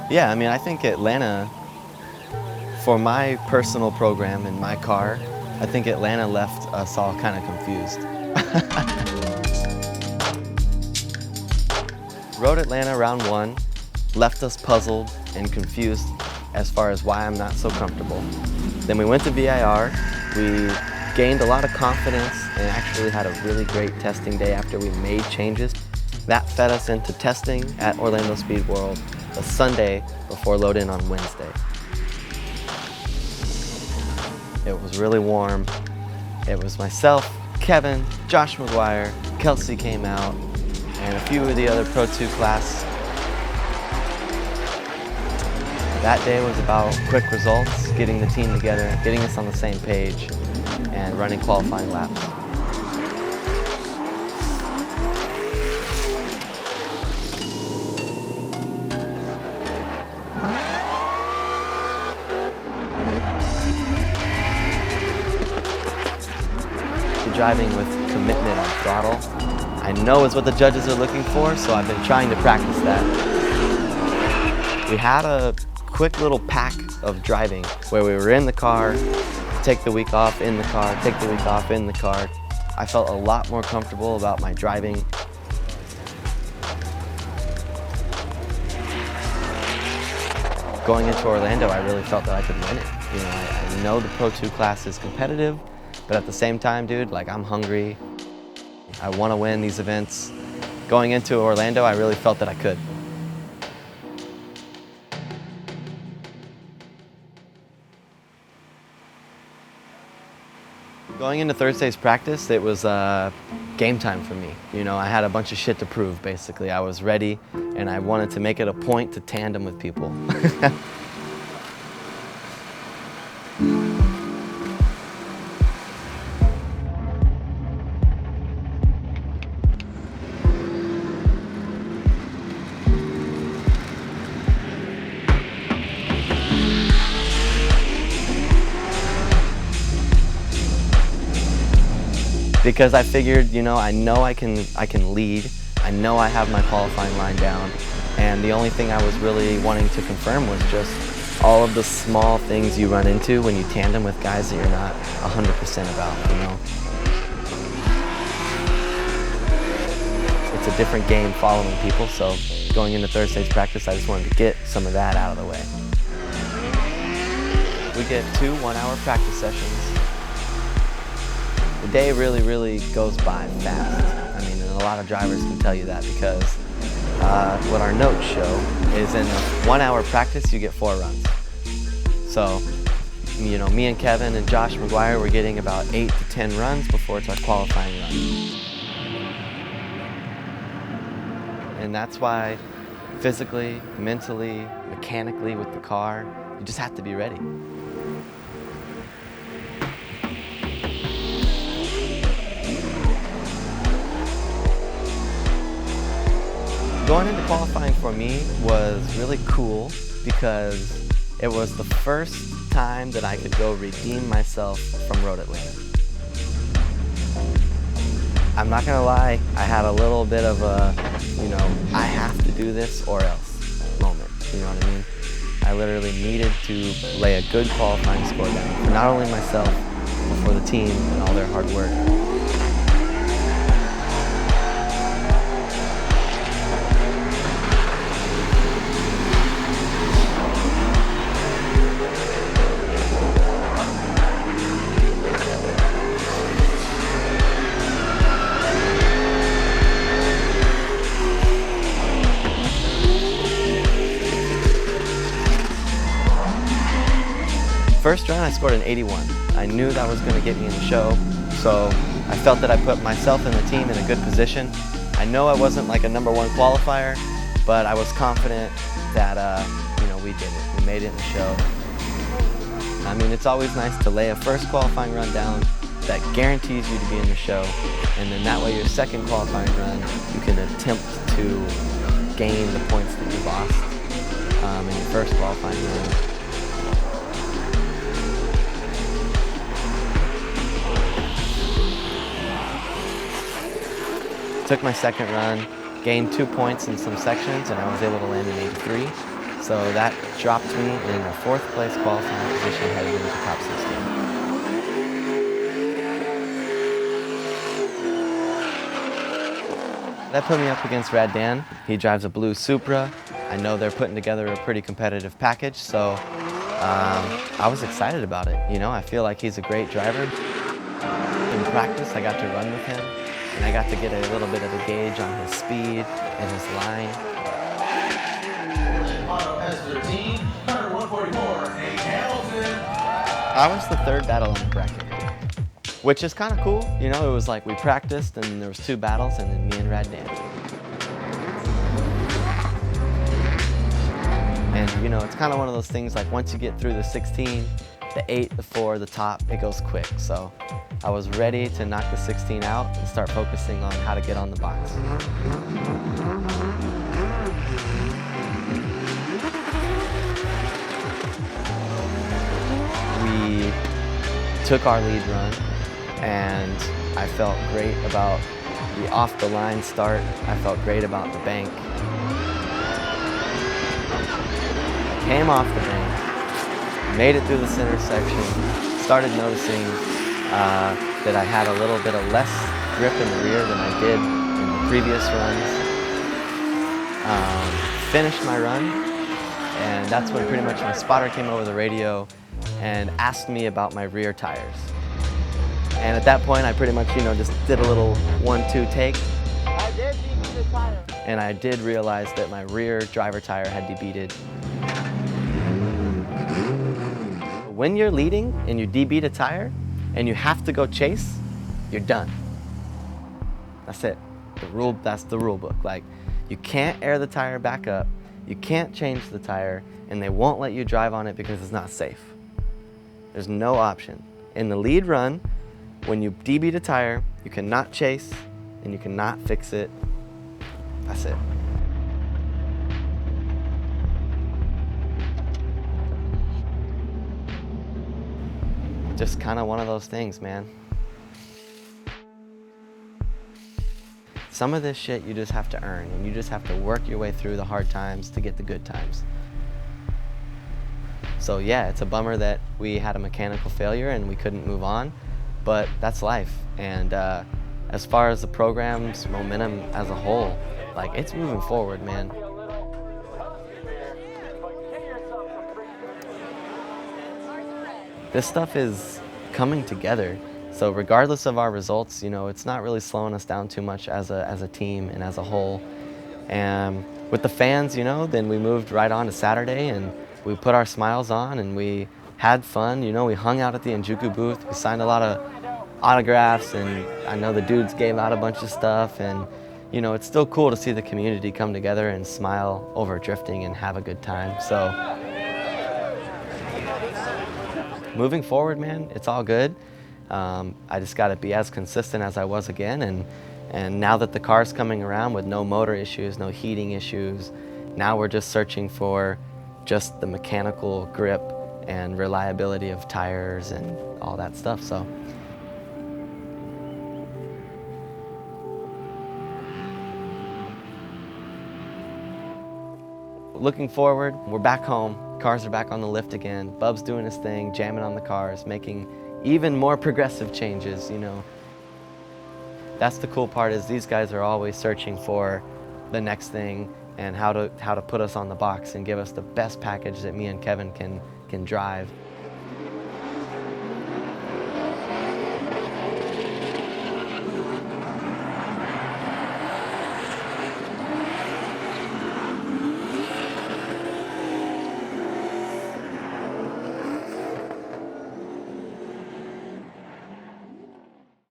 Yeah, I mean, I think Atlanta, for my personal program in my car, I think Atlanta left us all kind of confused. Road Atlanta round 1 left us puzzled and confused as far as why I'm not so comfortable. Then we went to VIR, we gained a lot of confidence and actually had a really great testing day after we made changes. That fed us into testing at Orlando Speed World the Sunday before load-in on Wednesday. It was really warm. It was myself, Kevin, Josh McGuire, Kelsey came out, and a few of the other Pro2 class. That day was about quick results, getting the team together, getting us on the same page, and running qualifying laps. Driving with commitment on throttle, I know is what the judges are looking for, so I've been trying to practice that. We had a quick little pack of driving where we were in the car, take the week off in the car, take the week off in the car. I felt a lot more comfortable about my driving. Going into Orlando, I really felt that I could win it. You know, I know the Pro2 class is competitive, but at the same time, dude, like I'm hungry. I want to win these events. Going into Orlando, I really felt that I could. Going into Thursday's practice, it was game time for me. You know, I had a bunch of shit to prove, basically. I was ready, and I wanted to make it a point to tandem with people. Because I figured, you know I can lead. I know I have my qualifying line down, and the only thing I was really wanting to confirm was just all of the small things you run into when you tandem with guys that you're not 100% about, you know. It's a different game following people, so going into Thursday's practice, I just wanted to get some of that out of the way. We get 2 one-hour practice sessions. The day really goes by fast. I mean, and a lot of drivers can tell you that because what our notes show is in a 1-hour practice, you get 4 runs. So, you know, me and Kevin and Josh McGuire were getting about 8 to 10 runs before it's our qualifying run. And that's why physically, mentally, mechanically with the car, you just have to be ready. Going into qualifying for me was really cool because it was the first time that I could go redeem myself from Road Atlanta. I'm not gonna lie, I had a little bit of a, you know, I have to do this or else moment, you know what I mean? I literally needed to lay a good qualifying score down for not only myself, but for the team and all their hard work. First run, I scored an 81. I knew that was going to get me in the show, so I felt that I put myself and the team in a good position. I know I wasn't like a #1 qualifier, but I was confident that, you know, we did it. We made it in the show. I mean, it's always nice to lay a first qualifying run down that guarantees you to be in the show, and then that way your second qualifying run, you can attempt to gain the points that you lost in your first qualifying run. Took my second run, gained 2 points in some sections, and I was able to land an 83. So that dropped me in a 4th place qualifying position heading into top 16. That put me up against Rad Dan. He drives a blue Supra. I know they're putting together a pretty competitive package, so I was excited about it. You know, I feel like he's a great driver. In practice, I got to run with him, and I got to get a little bit of a gauge on his speed and his line. I was the 3rd battle in the bracket, which is kind of cool. You know, it was like we practiced and there was 2 battles and then me and Rad Dan. And you know, it's kind of one of those things like once you get through the 16, the 8, the 4, the top, it goes quick. So I was ready to knock the 16 out and start focusing on how to get on the box. We took our lead run and I felt great about the off the line start. I felt great about the bank. Came off the bank, made it through the center section, started noticing that I had a little bit of less grip in the rear than I did in the previous runs. Finished my run, and that's when pretty much my spotter came over the radio and asked me about my rear tires. And at that point, I pretty much, you know, just did a little 1-2 take. I did debeat the tire. And I did realize that my rear driver tire had debeated. When you're leading and you debeat a tire and you have to go chase, you're done. That's it. That's the rule book. Like, you can't air the tire back up, you can't change the tire, and they won't let you drive on it because it's not safe. There's no option. In the lead run, when you debeat a tire, you cannot chase and you cannot fix it. That's it. Just kind of one of those things, man. Some of this shit you just have to earn, and you just have to work your way through the hard times to get the good times. So yeah, it's a bummer that we had a mechanical failure and we couldn't move on, but that's life. And as far as the program's momentum as a whole, like, it's moving forward, man. This stuff is coming together. So regardless of our results, you know, it's not really slowing us down too much as a team and as a whole. And with the fans, you know, then we moved right on to Saturday and we put our smiles on and we had fun. You know, we hung out at the Enjuku booth. We signed a lot of autographs, and I know the dudes gave out a bunch of stuff. And you know, it's still cool to see the community come together and smile over drifting and have a good time. So moving forward, man, it's all good. I just got to be as consistent as I was again, and now that the car's coming around with no motor issues, no heating issues, now we're just searching for just the mechanical grip and reliability of tires and all that stuff. So looking forward, we're back home. Cars are back on the lift again. Bub's doing his thing, jamming on the cars, making even more progressive changes, you know. That's the cool part, is these guys are always searching for the next thing and how to put us on the box and give us the best package that me and Kevin can drive.